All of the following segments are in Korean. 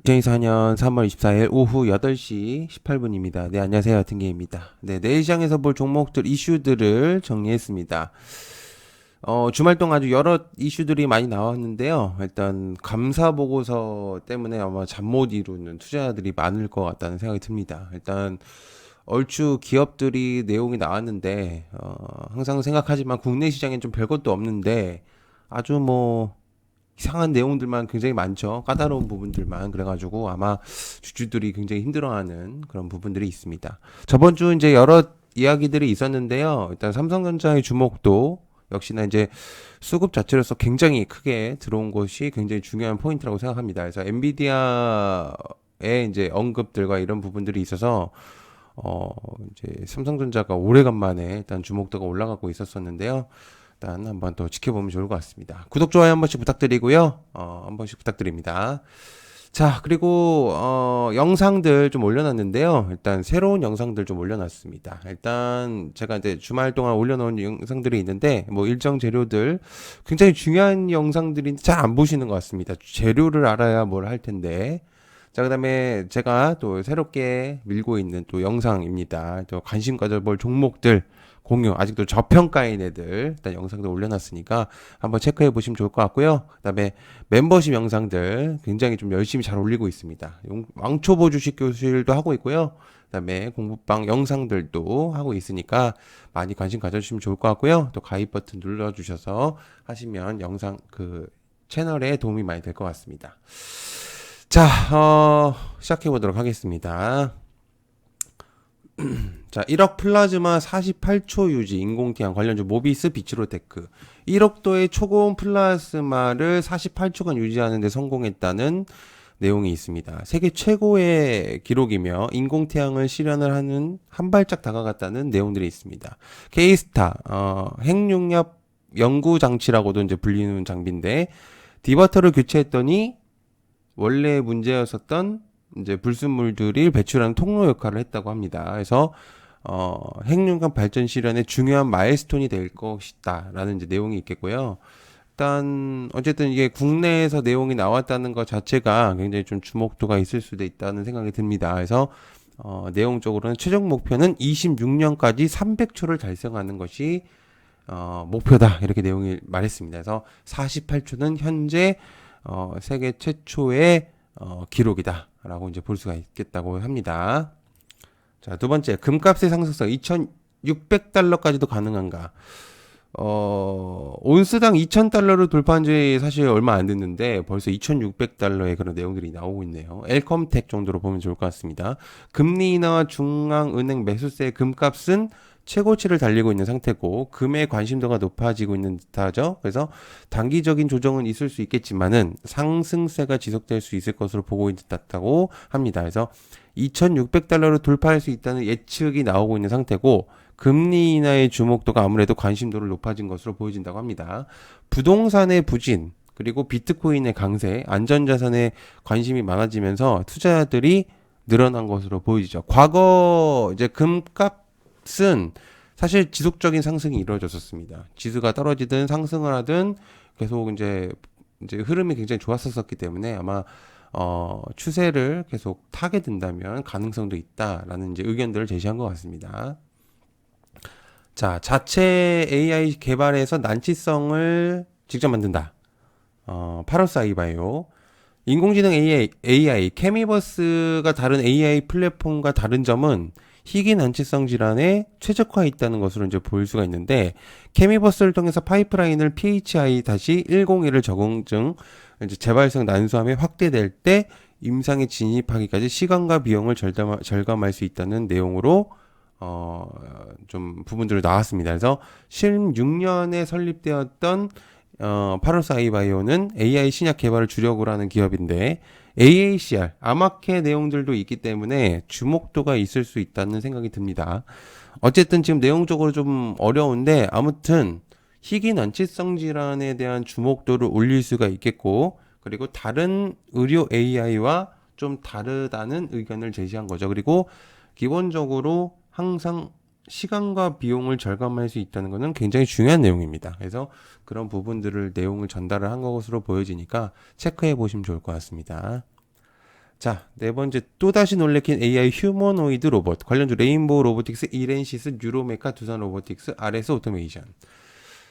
2024년 3월 24일 오후 8시 18분입니다. 네, 안녕하세요. 등계입니다. 네, 내일 시장에서 볼 종목들 이슈들을 정리했습니다. 주말 동안 아주 여러 이슈들이 많이 나왔는데요. 일단 감사 보고서 때문에 아마 잠 못 이루는 투자자들이 많을 것 같다는 생각이 듭니다. 일단 얼추 기업들이 내용이 나왔는데 항상 생각하지만 국내 시장엔 좀 별것도 없는데 아주 뭐 이상한 내용들만 굉장히 많죠. 까다로운 부분들만. 그래가지고 아마 주주들이 굉장히 힘들어하는 그런 부분들이 있습니다. 저번 주 이제 여러 이야기들이 있었는데요. 일단 삼성전자의 주목도 역시나 이제 수급 자체로서 굉장히 크게 들어온 것이 굉장히 중요한 포인트라고 생각합니다. 그래서 엔비디아의 이제 언급들과 이런 부분들이 있어서 이제 삼성전자가 오래간만에 일단 주목도가 올라가고 있었었는데요. 일단 한번 또 지켜보면 좋을 것 같습니다. 구독, 좋아요 한 번씩 부탁드리고요. 한 번씩 부탁드립니다. 자, 그리고 영상들 좀 올려놨는데요. 일단 새로운 영상들 좀 올려놨습니다. 일단 제가 이제 주말 동안 올려놓은 영상들이 있는데 뭐 일정 재료들 굉장히 중요한 영상들이 잘 안 보시는 것 같습니다. 재료를 알아야 뭘 할 텐데. 자, 그다음에 제가 또 새롭게 밀고 있는 또 영상입니다. 또 관심 가져볼 종목들 공유, 아직도 저평가인 애들 일단 영상도 올려놨으니까 한번 체크해 보시면 좋을 것 같고요. 그다음에 멤버십 영상들 굉장히 좀 열심히 잘 올리고 있습니다. 왕초보 주식 교실도 하고 있고요. 그다음에 공부방 영상들도 하고 있으니까 많이 관심 가져주시면 좋을 것 같고요. 또 가입 버튼 눌러주셔서 하시면 영상 그 채널에 도움이 많이 될 것 같습니다. 자, 시작해 보도록 하겠습니다. 자, 1억 플라즈마 48초 유지 인공티항 관련주 모비스 비츠로테크 1억도의 초고온 플라즈마를 48초간 유지하는 데 성공했다는 내용이 있습니다. 세계 최고의 기록이며 인공태양을 실현을 하는 한 발짝 다가갔다는 내용들이 있습니다. K스타 핵융합 연구 장치라고도 이제 불리는 장비인데 디버터를 교체했더니 원래 문제였었던 이제 불순물들이 배출하는 통로 역할을 했다고 합니다. 그래서 핵융합 발전 실현의 중요한 마일스톤이 될 것이다라는 이제 내용이 있겠고요. 일단 어쨌든 이게 국내에서 내용이 나왔다는 것 자체가 굉장히 좀 주목도가 있을 수도 있다는 생각이 듭니다. 그래서 내용적으로는 최종 목표는 26년까지 300초를 달성하는 것이 목표다 이렇게 내용이 말했습니다. 그래서 48초는 현재 세계 최초의 기록이다라고 이제 볼 수가 있겠다고 합니다. 자, 두 번째, 금값의 상승성 2,600달러까지도 가능한가? 온스당 2,000달러를 돌파한 지 사실 얼마 안 됐는데 벌써 2,600달러의 그런 내용들이 나오고 있네요. 엘컴텍 정도로 보면 좋을 것 같습니다. 금리 인하와 중앙은행 매수세의 금값은 최고치를 달리고 있는 상태고 금의 관심도가 높아지고 있는 듯하죠. 그래서 단기적인 조정은 있을 수 있겠지만은 상승세가 지속될 수 있을 것으로 보고 있다고 합니다. 그래서 2,600달러를 돌파할 수 있다는 예측이 나오고 있는 상태고 금리 인하의 주목도가 아무래도 관심도를 높아진 것으로 보여진다고 합니다. 부동산의 부진 그리고 비트코인의 강세, 안전자산에 관심이 많아지면서 투자자들이 늘어난 것으로 보이죠. 과거 이제 금값은 사실 지속적인 상승이 이루어졌었습니다. 지수가 떨어지든 상승을 하든 계속 이제 흐름이 굉장히 좋았었기 때문에 아마 추세를 계속 타게 된다면 가능성도 있다라는 이제 의견들을 제시한 것 같습니다. 자, 자체 AI 개발해서 난치성을 직접 만든다. 파러스 아이바이오. 인공지능 AI, 케미버스가 다른 AI 플랫폼과 다른 점은 희귀 난치성 질환에 최적화해 있다는 것으로 이제 볼 수가 있는데, 케미버스를 통해서 파이프라인을 PHI-101을 적응 중 이제 재발성 난수함에 확대될 때 임상에 진입하기까지 시간과 비용을 절감할 수 있다는 내용으로 좀 부분들이 나왔습니다. 그래서 16년에 설립되었던 파로스 아이바이오는 AI 신약 개발을 주력으로 하는 기업인데 AACR, 아마케 내용들도 있기 때문에 주목도가 있을 수 있다는 생각이 듭니다. 어쨌든 지금 내용적으로 좀 어려운데 아무튼 희귀 난치성 질환에 대한 주목도를 올릴 수가 있겠고 그리고 다른 의료 AI와 좀 다르다는 의견을 제시한 거죠. 그리고 기본적으로 항상 시간과 비용을 절감할 수 있다는 것은 굉장히 중요한 내용입니다. 그래서 그런 부분들을 내용을 전달을 한 것으로 보여지니까 체크해 보시면 좋을 것 같습니다. 자, 네 번째 또다시 놀래킨 AI 휴머노이드 로봇 관련주 레인보우 로보틱스, 이렌시스, 뉴로메카, 두산 로보틱스, RS 오토메이션.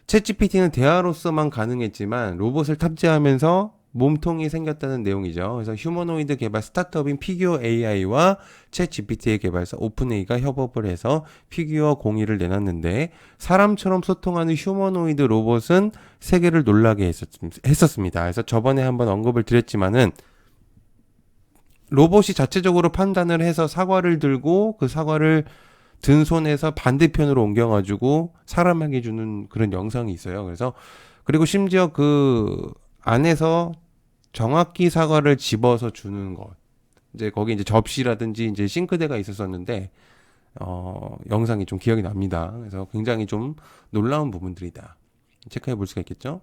챗GPT는 대화로서만 가능했지만 로봇을 탑재하면서 몸통이 생겼다는 내용이죠. 그래서 휴머노이드 개발 스타트업인 피규어 AI와 챗GPT의 개발사 오픈AI가 협업을 해서 피규어 공의를 내놨는데 사람처럼 소통하는 휴머노이드 로봇은 세계를 놀라게 했었습니다. 그래서 저번에 한번 언급을 드렸지만은 로봇이 자체적으로 판단을 해서 사과를 들고 그 사과를 든 손에서 반대편으로 옮겨가지고 사람에게 주는 그런 영상이 있어요. 그래서 그리고 심지어 그 안에서 정확히 사과를 집어서 주는 것. 이제 거기 이제 접시라든지 이제 싱크대가 있었었는데 영상이 좀 기억이 납니다. 그래서 굉장히 좀 놀라운 부분들이다. 체크해 볼 수가 있겠죠.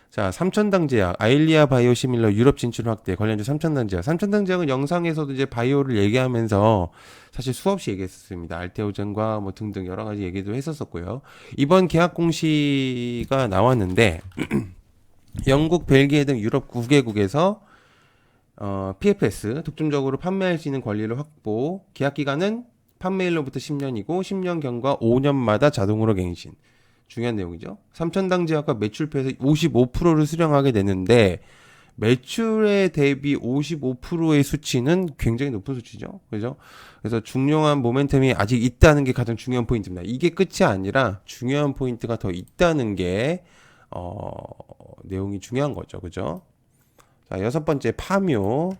자, 삼천당 제약, 아일리아 바이오 시밀러 유럽 진출 확대, 관련주 삼천당 제약. 삼천당 제약은 영상에서도 이제 바이오를 얘기하면서 사실 수없이 얘기했었습니다. 알테오젠과 뭐 등등 여러 가지 얘기도 했었었고요. 이번 계약 공시가 나왔는데, 영국, 벨기에 등 유럽 9개국에서 PFS, 독점적으로 판매할 수 있는 권리를 확보, 계약 기간은 판매일로부터 10년이고, 10년 경과 5년마다 자동으로 갱신. 중요한 내용이죠. 삼천당 제약과 매출표에서 55%를 수령하게 되는데 매출에 대비 55%의 수치는 굉장히 높은 수치죠. 그죠? 그래서 중요한 모멘텀이 아직 있다는 게 가장 중요한 포인트입니다. 이게 끝이 아니라 중요한 포인트가 더 있다는 게 내용이 중요한 거죠. 그죠? 자, 여섯 번째 파묘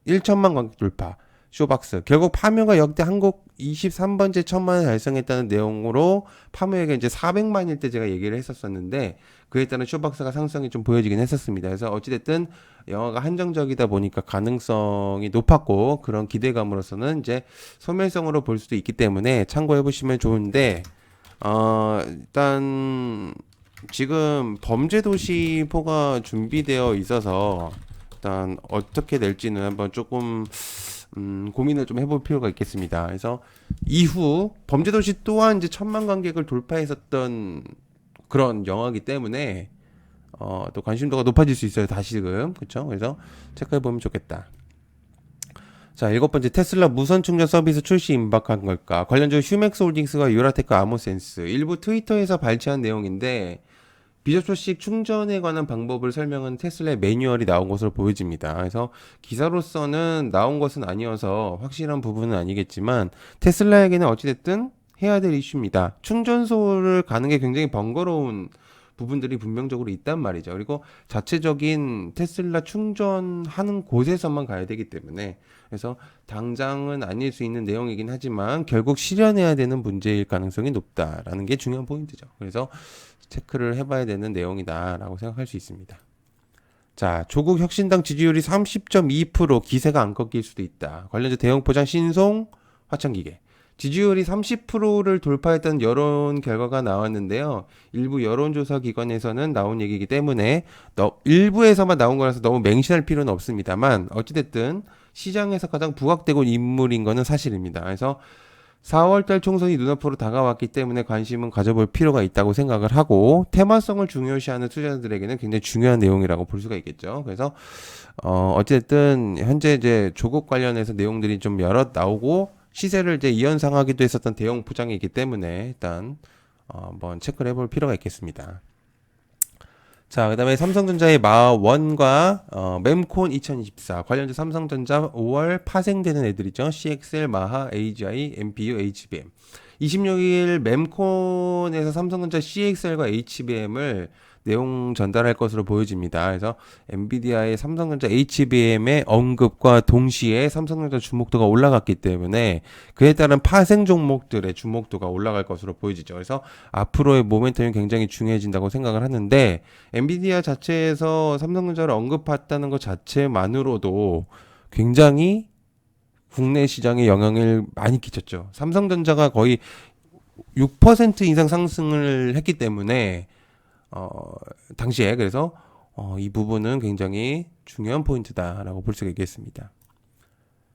1천만 관객 돌파. 쇼박스. 결국 파묘가 역대 한국 23번째 천만을 달성했다는 내용으로 파묘에게 이제 400만일 때 제가 얘기를 했었었는데 그에 따른 쇼박스가 상승이 좀 보여지긴 했었습니다. 그래서 어찌됐든 영화가 한정적이다 보니까 가능성이 높았고 그런 기대감으로서는 이제 소멸성으로 볼 수도 있기 때문에 참고해 보시면 좋은데 일단 지금 범죄도시4가 준비되어 있어서 일단 어떻게 될지는 한번 조금 고민을 좀 해볼 필요가 있겠습니다. 그래서 이후 범죄도시 또한 이제 1,000만 관객을 돌파했었던 그런 영화이기 때문에 또 관심도가 높아질 수 있어요. 다시금 그렇죠? 그래서 체크해 보면 좋겠다. 자, 일곱 번째 테슬라 무선 충전 서비스 출시 임박한 걸까? 관련적으로 휴맥스 홀딩스와 유라테크 아모센스 일부 트위터에서 발췌한 내용인데 비접촉식 충전에 관한 방법을 설명한 테슬라의 매뉴얼이 나온 것으로 보여집니다. 그래서 기사로서는 나온 것은 아니어서 확실한 부분은 아니겠지만 테슬라에게는 어찌됐든 해야 될 이슈입니다. 충전소를 가는 게 굉장히 번거로운 부분들이 분명적으로 있단 말이죠. 그리고 자체적인 테슬라 충전하는 곳에서만 가야 되기 때문에 그래서 당장은 아닐 수 있는 내용이긴 하지만 결국 실현해야 되는 문제일 가능성이 높다라는 게 중요한 포인트죠. 그래서 체크를 해봐야 되는 내용이다라고 생각할 수 있습니다. 자, 조국 혁신당 지지율이 30.2% 기세가 안 꺾일 수도 있다. 관련주 대형 포장 신송 화천기계. 지지율이 30%를 돌파했다는 여론 결과가 나왔는데요. 일부 여론조사 기관에서는 나온 얘기이기 때문에 일부에서만 나온 거라서 너무 맹신할 필요는 없습니다만 어찌됐든 시장에서 가장 부각되고 있는 인물인 거는 사실입니다. 그래서 4월달 총선이 눈앞으로 다가왔기 때문에 관심은 가져볼 필요가 있다고 생각을 하고 테마성을 중요시하는 투자자들에게는 굉장히 중요한 내용이라고 볼 수가 있겠죠. 그래서 어쨌든 현재 이제 조국 관련해서 내용들이 좀 여럿 나오고 시세를 이제 이연상하기도 했었던 대형 포장이기 때문에 일단 한번 체크를 해볼 필요가 있겠습니다. 자, 그 다음에 삼성전자의 마원과 mem콘 2024 관련주 삼성전자 5월 파생되는 애들이죠. CXL, 마하, AGI, MPU, HBM. 26일 mem콘에서 삼성전자 CXL과 HBM을 내용 전달할 것으로 보여집니다. 그래서 엔비디아의 삼성전자 HBM의 언급과 동시에 삼성전자 주목도가 올라갔기 때문에 그에 따른 파생 종목들의 주목도가 올라갈 것으로 보여지죠. 그래서 앞으로의 모멘텀이 굉장히 중요해진다고 생각을 하는데 엔비디아 자체에서 삼성전자를 언급했다는 것 자체만으로도 굉장히 국내 시장에 영향을 많이 끼쳤죠. 삼성전자가 거의 6% 이상 상승을 했기 때문에 당시에 그래서 이 부분은 굉장히 중요한 포인트다라고 볼 수가 있겠습니다.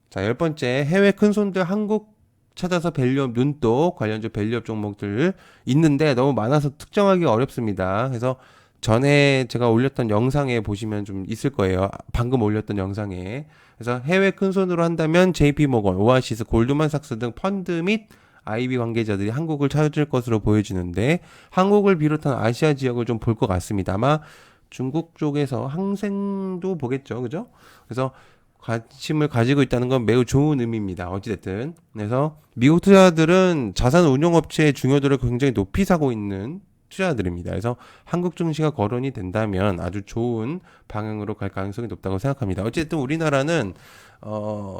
자, 열 번째 해외 큰손들 한국 찾아서 밸류업 눈독 관련주 밸류업 종목들 있는데 너무 많아서 특정하기 어렵습니다. 그래서 전에 제가 올렸던 영상에 보시면 좀 있을 거예요. 방금 올렸던 영상에. 그래서 해외 큰손으로 한다면 JP모건, 오아시스, 골드만삭스 등 펀드 및 IB 관계자들이 한국을 찾을 것으로 보여지는데 한국을 비롯한 아시아 지역을 좀 볼 것 같습니다. 아마 중국 쪽에서 항생도 보겠죠. 그죠? 그래서 관심을 가지고 있다는 건 매우 좋은 의미입니다. 어찌됐든. 그래서 미국 투자자들은 자산 운용업체의 중요도를 굉장히 높이 사고 있는 투자자들입니다. 그래서 한국 증시가 거론이 된다면 아주 좋은 방향으로 갈 가능성이 높다고 생각합니다. 어쨌든 우리나라는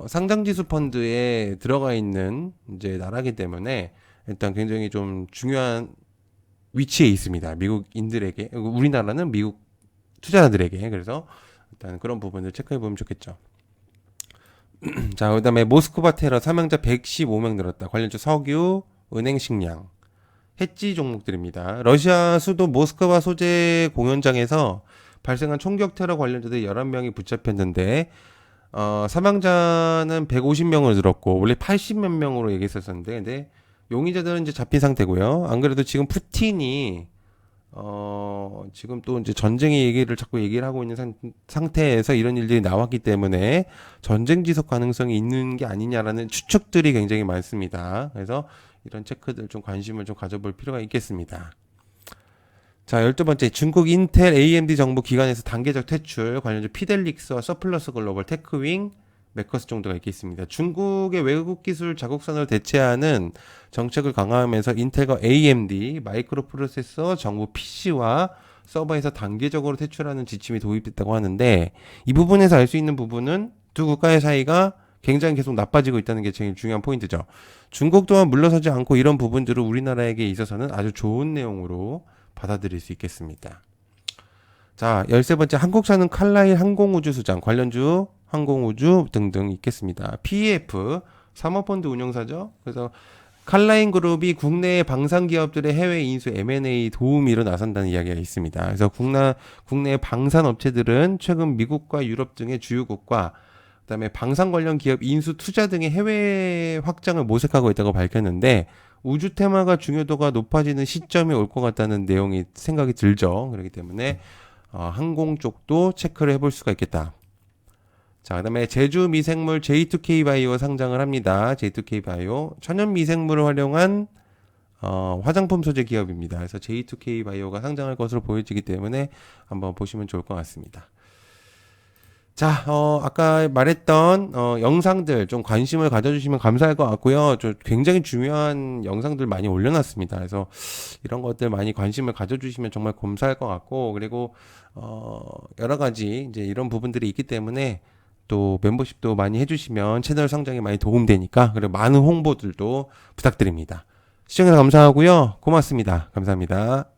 상장지수 펀드에 들어가 있는 이제 나라기 때문에 일단 굉장히 좀 중요한 위치에 있습니다. 미국인들에게, 우리나라는 미국 투자자들에게. 그래서 일단 그런 부분을 체크해 보면 좋겠죠. 자, 그다음에 모스크바 테러 사망자 115명 늘었다. 관련주 석유, 은행, 식량, 해지 종목들입니다. 러시아 수도 모스크바 소재 공연장에서 발생한 총격 테러 관련자들 11명이 붙잡혔는데 사망자는 150명을 늘었고 원래 80몇 명으로 얘기했었는데 근데 용의자들은 이제 잡힌 상태고요. 안 그래도 지금 푸틴이 지금 또 이제 전쟁의 얘기를 자꾸 얘기를 하고 있는 상태에서 이런 일들이 나왔기 때문에 전쟁 지속 가능성이 있는 게 아니냐라는 추측들이 굉장히 많습니다. 그래서 이런 체크들 좀 관심을 좀 가져볼 필요가 있겠습니다. 자, 12번째. 중국 인텔 AMD 정부 기관에서 단계적 퇴출 관련주 피델릭스와 서플러스 글로벌, 테크윙, 메커스 정도가 있겠습니다. 중국의 외국 기술 자국산을 대체하는 정책을 강화하면서 인텔과 AMD, 마이크로 프로세서, 정부 PC와 서버에서 단계적으로 퇴출하는 지침이 도입됐다고 하는데 이 부분에서 알 수 있는 부분은 두 국가의 사이가 굉장히 계속 나빠지고 있다는 게 제일 중요한 포인트죠. 중국 또한 물러서지 않고 이런 부분들을 우리나라에게 있어서는 아주 좋은 내용으로 받아들일 수 있겠습니다. 자, 13번째. 한국사는 칼라일 항공우주수장, 관련주, 항공우주 등등 있겠습니다. PEF, 사모펀드 운용사죠. 그래서 칼라인 그룹이 국내의 방산기업들의 해외 인수 M&A 도우미로 나선다는 이야기가 있습니다. 그래서 국내 방산 업체들은 최근 미국과 유럽 등의 주요국과 그다음에 방산 관련 기업 인수 투자 등의 해외 확장을 모색하고 있다고 밝혔는데 우주 테마가 중요도가 높아지는 시점이 올 것 같다는 내용이 생각이 들죠. 그렇기 때문에 항공 쪽도 체크를 해볼 수가 있겠다. 자, 그다음에 제주 미생물 J2K 바이오 상장을 합니다. J2K 바이오 천연 미생물을 활용한 화장품 소재 기업입니다. 그래서 J2K 바이오가 상장할 것으로 보여지기 때문에 한번 보시면 좋을 것 같습니다. 자, 아까 말했던 영상들 좀 관심을 가져주시면 감사할 것 같고요. 저 굉장히 중요한 영상들 많이 올려놨습니다. 그래서 이런 것들 많이 관심을 가져주시면 정말 감사할 것 같고, 그리고 여러 가지 이제 이런 부분들이 있기 때문에 또 멤버십도 많이 해주시면 채널 성장에 많이 도움되니까 그리고 많은 홍보들도 부탁드립니다. 시청해주셔서 감사하고요. 고맙습니다. 감사합니다.